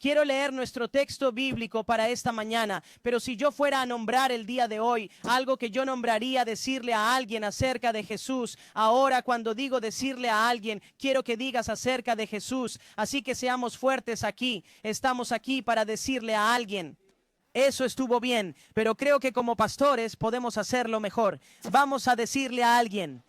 Quiero leer nuestro texto bíblico para esta mañana, pero si yo fuera a nombrar el día de hoy, algo que yo nombraría decirle a alguien acerca de Jesús, ahora cuando digo decirle a alguien, quiero que digas acerca de Jesús, así que seamos fuertes aquí, estamos aquí para decirle a alguien. Eso estuvo bien, pero creo que como pastores podemos hacerlo mejor. Vamos a decirle a alguien,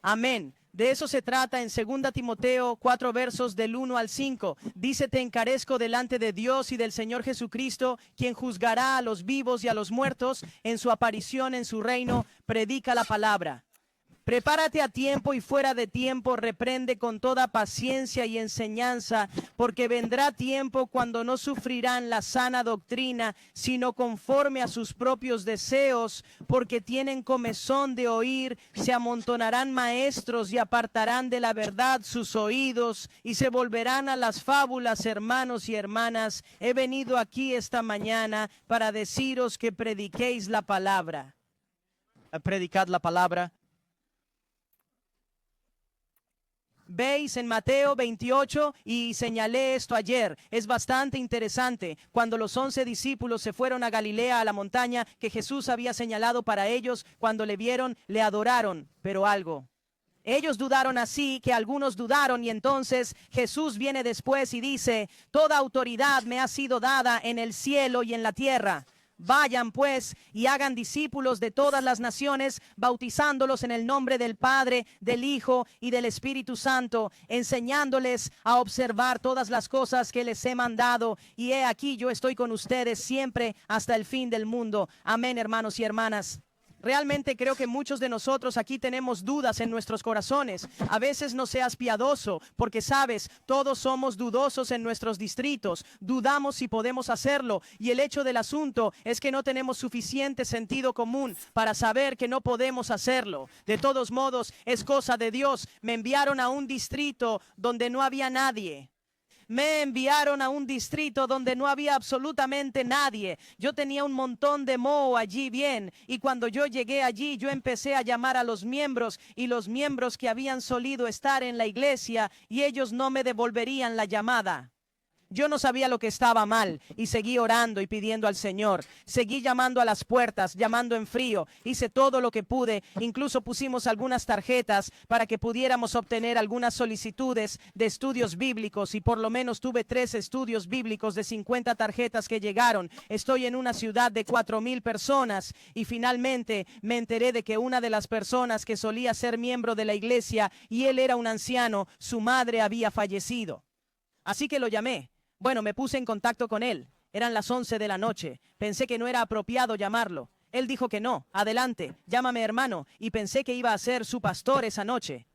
amén. De eso se trata en 2 Timoteo 4 versos del 1 al 5. Dice, te encarezco delante de Dios y del Señor Jesucristo, quien juzgará a los vivos y a los muertos en su aparición en su reino. Predica la palabra. Prepárate a tiempo y fuera de tiempo, reprende con toda paciencia y enseñanza, porque vendrá tiempo cuando no sufrirán la sana doctrina, sino conforme a sus propios deseos, porque tienen comezón de oír, se amontonarán maestros y apartarán de la verdad sus oídos y se volverán a las fábulas. Hermanos y hermanas, he venido aquí esta mañana para deciros que prediquéis la palabra. Predicad la palabra. Veis en Mateo 28 y señalé esto ayer, es bastante interesante, cuando los 11 discípulos se fueron a Galilea, a la montaña que Jesús había señalado para ellos, cuando le vieron, le adoraron, pero algo. Ellos dudaron así que algunos dudaron y entonces Jesús viene después y dice, toda autoridad me ha sido dada en el cielo y en la tierra. Vayan pues y hagan discípulos de todas las naciones, bautizándolos en el nombre del Padre, del Hijo y del Espíritu Santo, enseñándoles a observar todas las cosas que les he mandado. Y he aquí yo estoy con ustedes siempre hasta el fin del mundo. Amén, hermanos y hermanas. Realmente creo que muchos de nosotros aquí tenemos dudas en nuestros corazones. A veces no seas piadoso, porque sabes, todos somos dudosos en nuestros distritos. Dudamos si podemos hacerlo. Y el hecho del asunto es que no tenemos suficiente sentido común para saber que no podemos hacerlo. De todos modos, es cosa de Dios. Me enviaron a un distrito donde no había nadie. Me enviaron a un distrito donde no había absolutamente nadie. Yo tenía un montón de moho allí bien. Y cuando yo llegué allí, yo empecé a llamar a los miembros y los miembros que habían solido estar en la iglesia y ellos no me devolverían la llamada. Yo no sabía lo que estaba mal y seguí orando y pidiendo al Señor. Seguí llamando a las puertas, llamando en frío. Hice todo lo que pude. Incluso pusimos algunas tarjetas para que pudiéramos obtener algunas solicitudes de estudios bíblicos y por lo menos tuve 3 estudios bíblicos de 50 tarjetas que llegaron. Estoy en una ciudad de 4,000 personas y finalmente me enteré de que una de las personas que solía ser miembro de la iglesia y él era un anciano, su madre había fallecido. Así que lo llamé. Bueno, me puse en contacto con él. Eran las 11 de la noche. Pensé que no era apropiado llamarlo. Él dijo que no. Adelante, llámame hermano. Y pensé que iba a ser su pastor esa noche.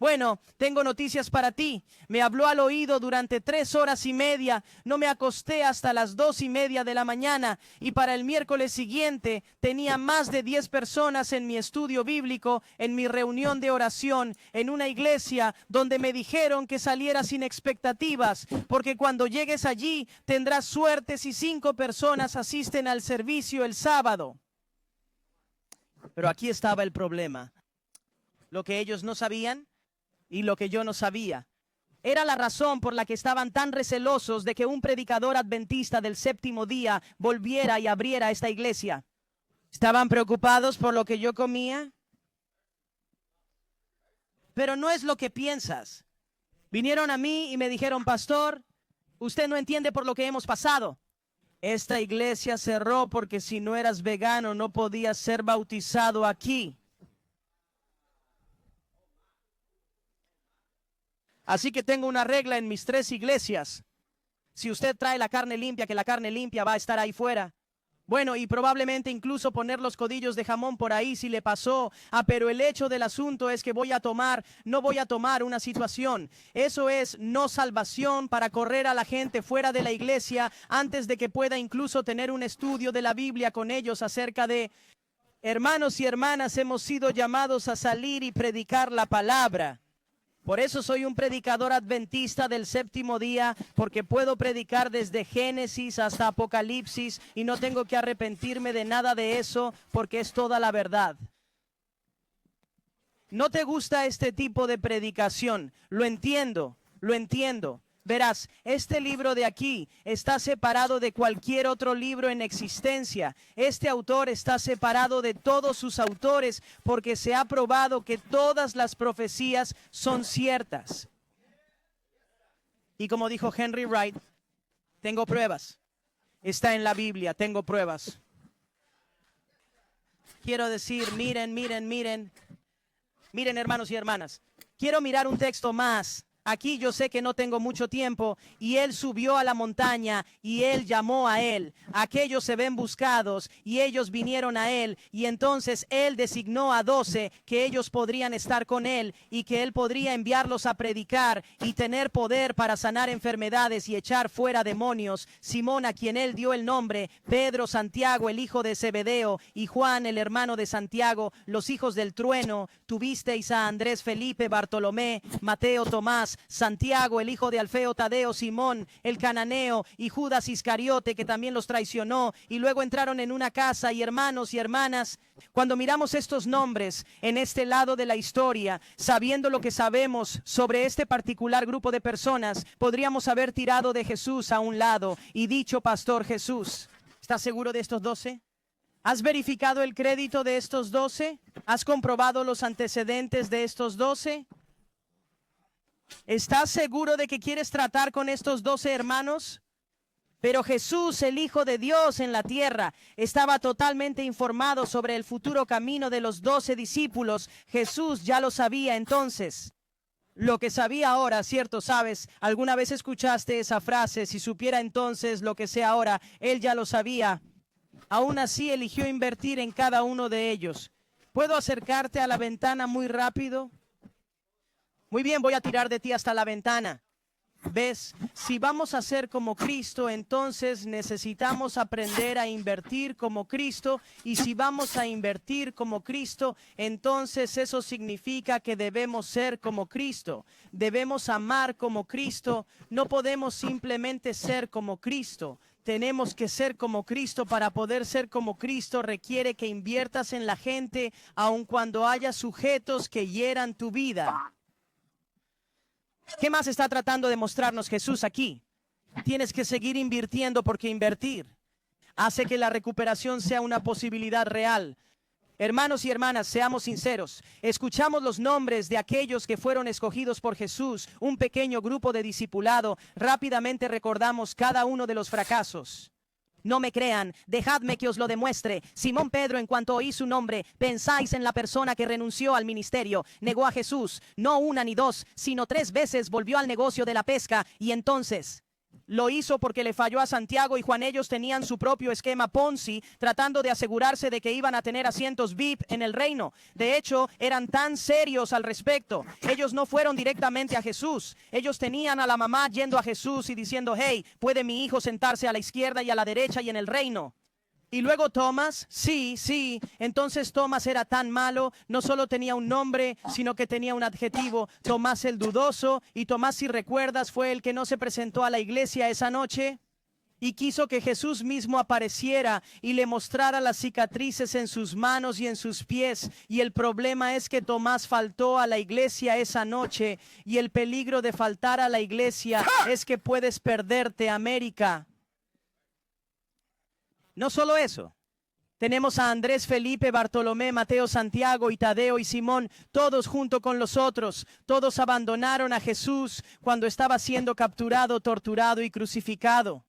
Bueno, tengo noticias para ti. Me habló al oído durante 3 horas y media. No me acosté hasta las 2:30 de la mañana. Y para el miércoles siguiente tenía más de 10 personas en mi estudio bíblico, en mi reunión de oración, en una iglesia donde me dijeron que saliera sin expectativas, porque cuando llegues allí tendrás suerte si 5 personas asisten al servicio el sábado. Pero aquí estaba el problema. Lo que ellos no sabían y lo que yo no sabía. Era la razón por la que estaban tan recelosos de que un predicador adventista del 7º día volviera y abriera esta iglesia. ¿Estaban preocupados por lo que yo comía? Pero no es lo que piensas. Vinieron a mí y me dijeron, pastor, usted no entiende por lo que hemos pasado. Esta iglesia cerró porque si no eras vegano no podías ser bautizado aquí. Así que tengo una regla en mis 3 iglesias. Si usted trae la carne limpia, que la carne limpia va a estar ahí fuera. Bueno, y probablemente incluso poner los codillos de jamón por ahí si le pasó. Pero el hecho del asunto es que no voy a tomar una situación. Eso es no salvación para correr a la gente fuera de la iglesia antes de que pueda incluso tener un estudio de la Biblia con ellos acerca de... Hermanos y hermanas, hemos sido llamados a salir y predicar la palabra. Por eso soy un predicador adventista del 7º día, porque puedo predicar desde Génesis hasta Apocalipsis y no tengo que arrepentirme de nada de eso, porque es toda la verdad. ¿No te gusta este tipo de predicación? Lo entiendo. Verás, este libro de aquí está separado de cualquier otro libro en existencia. Este autor está separado de todos sus autores porque se ha probado que todas las profecías son ciertas. Y como dijo Henry Wright, tengo pruebas. Está en la Biblia, tengo pruebas. Quiero decir, miren, hermanos y hermanas. Quiero mirar un texto más. Aquí yo sé que no tengo mucho tiempo. Y él subió a la montaña y él llamó a él. Aquellos se ven buscados y ellos vinieron a él. Y entonces él designó a 12 que ellos podrían estar con él y que él podría enviarlos a predicar y tener poder para sanar enfermedades y echar fuera demonios. Simón, a quien él dio el nombre, Pedro, Santiago, el hijo de Zebedeo, y Juan, el hermano de Santiago, los hijos del trueno. Tuvisteis a Andrés, Felipe, Bartolomé, Mateo, Tomás, Santiago, el hijo de Alfeo, Tadeo, Simón, el cananeo, y Judas Iscariote, que también los traicionó. Y luego entraron en una casa. Y hermanos y hermanas, cuando miramos estos nombres en este lado de la historia, sabiendo lo que sabemos sobre este particular grupo de personas, podríamos haber tirado de Jesús a un lado y dicho: Pastor Jesús, ¿estás seguro de estos 12? ¿Has verificado el crédito de estos 12? ¿Has comprobado los antecedentes de estos 12? ¿Estás seguro de que quieres tratar con estos 12 hermanos? Pero Jesús, el Hijo de Dios en la tierra, estaba totalmente informado sobre el futuro camino de los 12 discípulos. Jesús ya lo sabía entonces. Lo que sabía ahora, cierto, sabes, alguna vez escuchaste esa frase: si supiera entonces lo que sé ahora. Él ya lo sabía. Aún así eligió invertir en cada uno de ellos. ¿Puedo acercarte a la ventana muy rápido? Muy bien, voy a tirar de ti hasta la ventana. ¿Ves? Si vamos a ser como Cristo, entonces necesitamos aprender a invertir como Cristo. Y si vamos a invertir como Cristo, entonces eso significa que debemos ser como Cristo. Debemos amar como Cristo. No podemos simplemente ser como Cristo. Tenemos que ser como Cristo. Para poder ser como Cristo requiere que inviertas en la gente, aun cuando haya sujetos que hieran tu vida. ¿Qué más está tratando de mostrarnos Jesús aquí? Tienes que seguir invirtiendo, porque invertir hace que la recuperación sea una posibilidad real. Hermanos y hermanas, seamos sinceros. Escuchamos los nombres de aquellos que fueron escogidos por Jesús, un pequeño grupo de discipulado. Rápidamente recordamos cada uno de los fracasos. No me crean, dejadme que os lo demuestre. Simón Pedro, en cuanto oí su nombre, pensáis en la persona que renunció al ministerio, negó a Jesús, no una ni dos, sino 3 veces volvió al negocio de la pesca. Y entonces lo hizo porque le falló a Santiago y Juan. Ellos tenían su propio esquema Ponzi, tratando de asegurarse de que iban a tener asientos VIP en el reino. De hecho, eran tan serios al respecto. Ellos no fueron directamente a Jesús. Ellos tenían a la mamá yendo a Jesús y diciendo: hey, ¿puede mi hijo sentarse a la izquierda y a la derecha y en el reino? Y luego Tomás, sí. Entonces Tomás era tan malo, no solo tenía un nombre, sino que tenía un adjetivo: Tomás el dudoso. Y Tomás, si recuerdas, fue el que no se presentó a la iglesia esa noche y quiso que Jesús mismo apareciera y le mostrara las cicatrices en sus manos y en sus pies. Y el problema es que Tomás faltó a la iglesia esa noche, y el peligro de faltar a la iglesia es que puedes perderte América. No solo eso, tenemos a Andrés, Felipe, Bartolomé, Mateo, Santiago y Tadeo y Simón, todos junto con los otros. Todos abandonaron a Jesús cuando estaba siendo capturado, torturado y crucificado,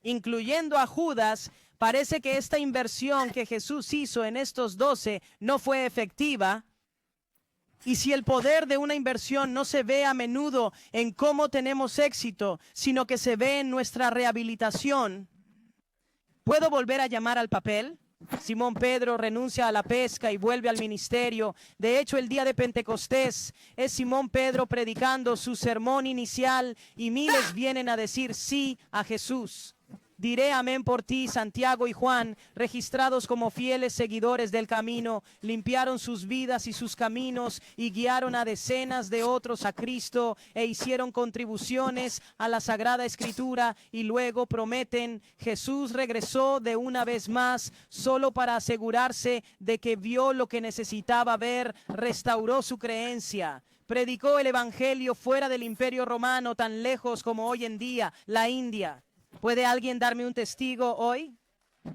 incluyendo a Judas. Parece que esta inversión que Jesús hizo en estos 12 no fue efectiva. Y si el poder de una inversión no se ve a menudo en cómo tenemos éxito, sino que se ve en nuestra rehabilitación, ¿puedo volver a llamar al papel? Simón Pedro renuncia a la pesca y vuelve al ministerio. De hecho, el día de Pentecostés es Simón Pedro predicando su sermón inicial y miles vienen a decir sí a Jesús. Diré amén por ti. Santiago y Juan, registrados como fieles seguidores del camino, limpiaron sus vidas y sus caminos y guiaron a decenas de otros a Cristo e hicieron contribuciones a la Sagrada Escritura. Y luego prometen: Jesús regresó de una vez más solo para asegurarse de que vio lo que necesitaba ver, restauró su creencia. Predicó el evangelio fuera del Imperio Romano, tan lejos como hoy en día, la India. ¿Puede alguien darme un testigo hoy?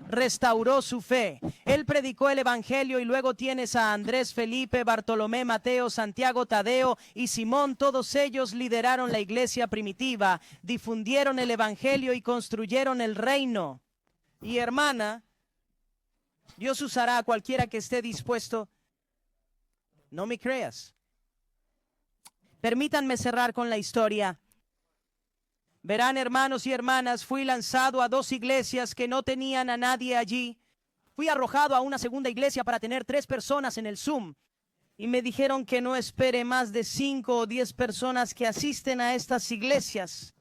Restauró su fe. Él predicó el evangelio y luego tienes a Andrés, Felipe, Bartolomé, Mateo, Santiago, Tadeo y Simón. Todos ellos lideraron la iglesia primitiva, difundieron el evangelio y construyeron el reino. Y hermana, Dios usará a cualquiera que esté dispuesto. No me creas. Permítanme cerrar con la historia. Verán, hermanos y hermanas, fui lanzado a 2 iglesias que no tenían a nadie allí. Fui arrojado a una segunda iglesia para tener 3 personas en el Zoom. Y me dijeron que no espere más de 5 o 10 personas que asisten a estas iglesias.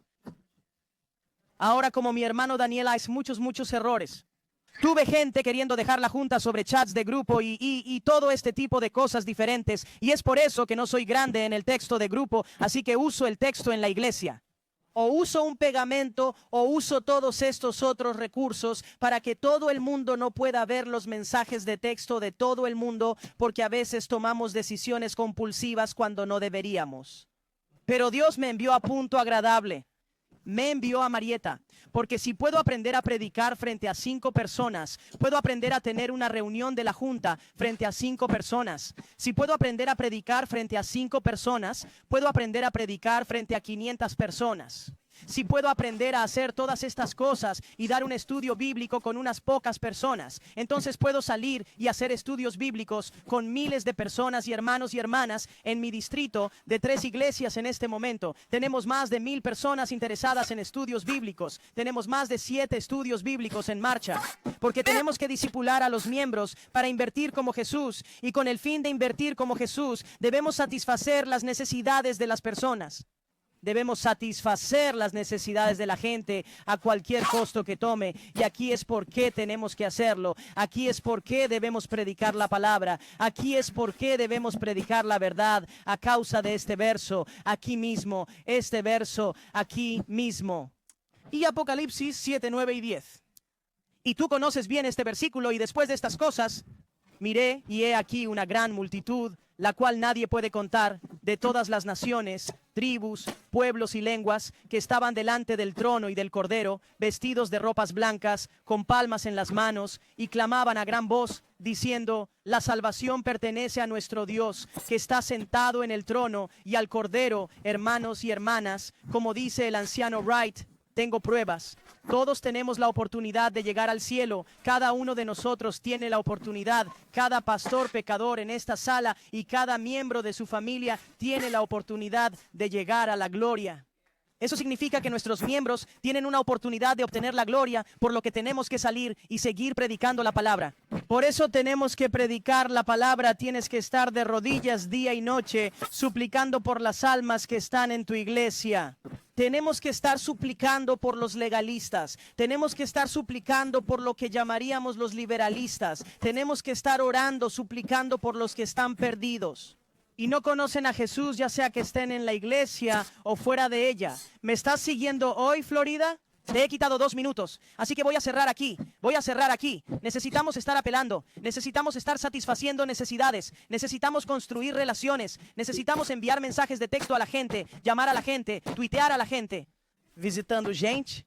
Ahora, como mi hermano Daniel, hay muchos errores. Tuve gente queriendo dejar la junta sobre chats de grupo y todo este tipo de cosas diferentes. Y es por eso que no soy grande en el texto de grupo, así que uso el texto en la iglesia. O uso un pegamento o uso todos estos otros recursos para que todo el mundo no pueda ver los mensajes de texto de todo el mundo, porque a veces tomamos decisiones compulsivas cuando no deberíamos. Pero Dios me envió a punto agradable. Me envió a Marieta, porque si puedo aprender a predicar frente a 5 personas, puedo aprender a tener una reunión de la junta frente a 5 personas. Si puedo aprender a predicar frente a 5 personas, puedo aprender a predicar frente a 500 personas. Si puedo aprender a hacer todas estas cosas y dar un estudio bíblico con unas pocas personas, entonces puedo salir y hacer estudios bíblicos con miles de personas y hermanos y hermanas en mi distrito de 3 iglesias en este momento. Tenemos más de 1000 personas interesadas en estudios bíblicos. Tenemos más de 7 estudios bíblicos en marcha, porque tenemos que discipular a los miembros para invertir como Jesús, y con el fin de invertir como Jesús debemos satisfacer las necesidades de las personas. Debemos satisfacer las necesidades de la gente a cualquier costo que tome. Y aquí es por qué tenemos que hacerlo. Aquí es por qué debemos predicar la palabra. Aquí es por qué debemos predicar la verdad a causa de este verso. Aquí mismo, este verso, aquí mismo. Y Apocalipsis 7, 9 y 10. Y tú conoces bien este versículo. Y después de estas cosas, miré y he aquí una gran multitud, la cual nadie puede contar, de todas las naciones, tribus, pueblos y lenguas, que estaban delante del trono y del Cordero, vestidos de ropas blancas, con palmas en las manos, y clamaban a gran voz, diciendo: la salvación pertenece a nuestro Dios, que está sentado en el trono, y al Cordero. Hermanos y hermanas, como dice el anciano Wright, tengo pruebas. Todos tenemos la oportunidad de llegar al cielo. Cada uno de nosotros tiene la oportunidad. Cada pastor pecador en esta sala y cada miembro de su familia tiene la oportunidad de llegar a la gloria. Eso significa que nuestros miembros tienen una oportunidad de obtener la gloria, por lo que tenemos que salir y seguir predicando la palabra. Por eso tenemos que predicar la palabra. Tienes que estar de rodillas día y noche, suplicando por las almas que están en tu iglesia. Tenemos que estar suplicando por los legalistas. Tenemos que estar suplicando por lo que llamaríamos los liberalistas. Tenemos que estar orando, suplicando por los que están perdidos y no conocen a Jesús, ya sea que estén en la iglesia o fuera de ella. ¿Me estás siguiendo hoy, Florida? Te he quitado 2 minutos, así que voy a cerrar aquí. Necesitamos estar apelando, necesitamos estar satisfaciendo necesidades, necesitamos construir relaciones, necesitamos enviar mensajes de texto a la gente, llamar a la gente, tuitear a la gente. Visitando gente.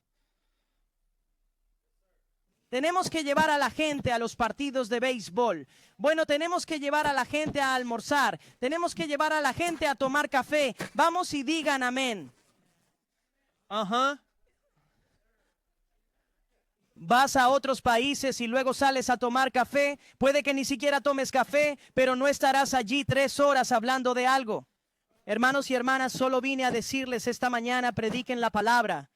Tenemos que llevar a la gente a los partidos de béisbol. Bueno, tenemos que llevar a la gente a almorzar. Tenemos que llevar a la gente a tomar café. Vamos y digan amén. Ajá. Vas a otros países y luego sales a tomar café. Puede que ni siquiera tomes café, pero no estarás allí 3 horas hablando de algo. Hermanos y hermanas, solo vine a decirles esta mañana: prediquen la palabra.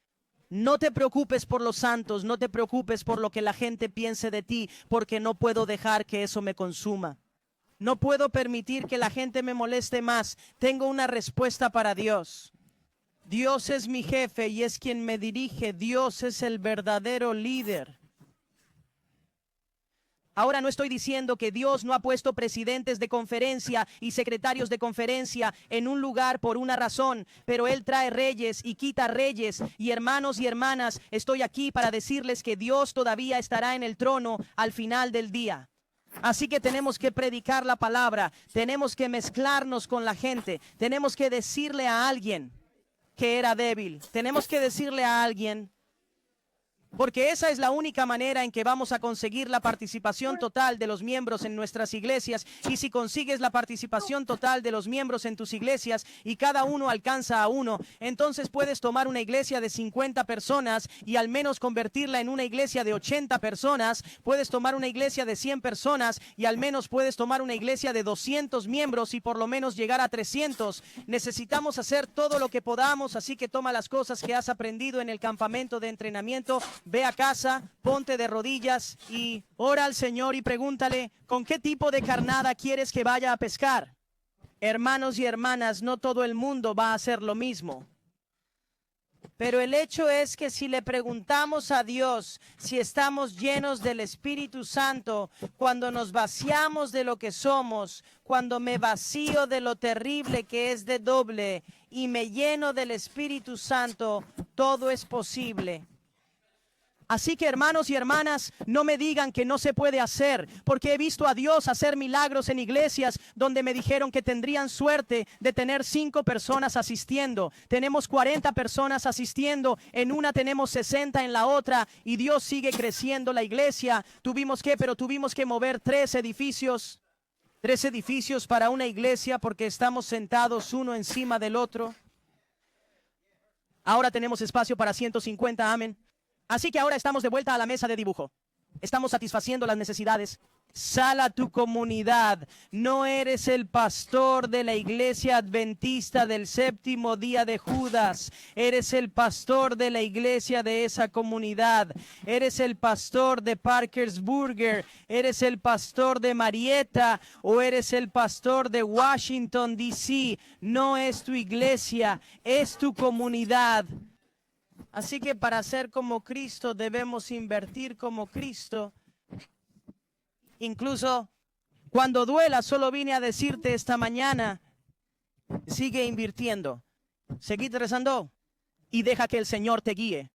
No te preocupes por los santos, no te preocupes por lo que la gente piense de ti, porque no puedo dejar que eso me consuma. No puedo permitir que la gente me moleste más. Tengo una respuesta para Dios. Dios es mi jefe y es quien me dirige. Dios es el verdadero líder. Ahora no estoy diciendo que Dios no ha puesto presidentes de conferencia y secretarios de conferencia en un lugar por una razón, pero Él trae reyes y quita reyes. Y hermanos y hermanas, estoy aquí para decirles que Dios todavía estará en el trono al final del día. Así que tenemos que predicar la palabra, tenemos que mezclarnos con la gente, tenemos que decirle a alguien que era débil, tenemos que decirle a alguien, porque esa es la única manera en que vamos a conseguir la participación total de los miembros en nuestras iglesias. Y si consigues la participación total de los miembros en tus iglesias y cada uno alcanza a uno, entonces puedes tomar una iglesia de 50 personas y al menos convertirla en una iglesia de 80 personas. Puedes tomar una iglesia de 100 personas y al menos puedes tomar una iglesia de 200 miembros y por lo menos llegar a 300. Necesitamos hacer todo lo que podamos, así que toma las cosas que has aprendido en el campamento de entrenamiento. Ve a casa, ponte de rodillas y ora al Señor y pregúntale, ¿con qué tipo de carnada quieres que vaya a pescar? Hermanos y hermanas, no todo el mundo va a hacer lo mismo. Pero el hecho es que si le preguntamos a Dios si estamos llenos del Espíritu Santo, cuando nos vaciamos de lo que somos, cuando me vacío de lo terrible que es de doble y me lleno del Espíritu Santo, todo es posible. Así que hermanos y hermanas, no me digan que no se puede hacer, porque he visto a Dios hacer milagros en iglesias donde me dijeron que tendrían suerte de tener 5 personas asistiendo. Tenemos 40 personas asistiendo, en una tenemos 60 en la otra y Dios sigue creciendo la iglesia. Tuvimos que mover 3 edificios para una iglesia porque estamos sentados uno encima del otro. Ahora tenemos espacio para 150, amén. Así que ahora estamos de vuelta a la mesa de dibujo. Estamos satisfaciendo las necesidades. Sal a tu comunidad. No eres el pastor de la iglesia adventista del séptimo día de Judas. Eres el pastor de la iglesia de esa comunidad. Eres el pastor de Parkersburger. Eres el pastor de Marietta o eres el pastor de Washington, D.C. No es tu iglesia, es tu comunidad. Así que para ser como Cristo debemos invertir como Cristo. Incluso cuando duela, solo vine a decirte esta mañana, sigue invirtiendo, seguid rezando y deja que el Señor te guíe.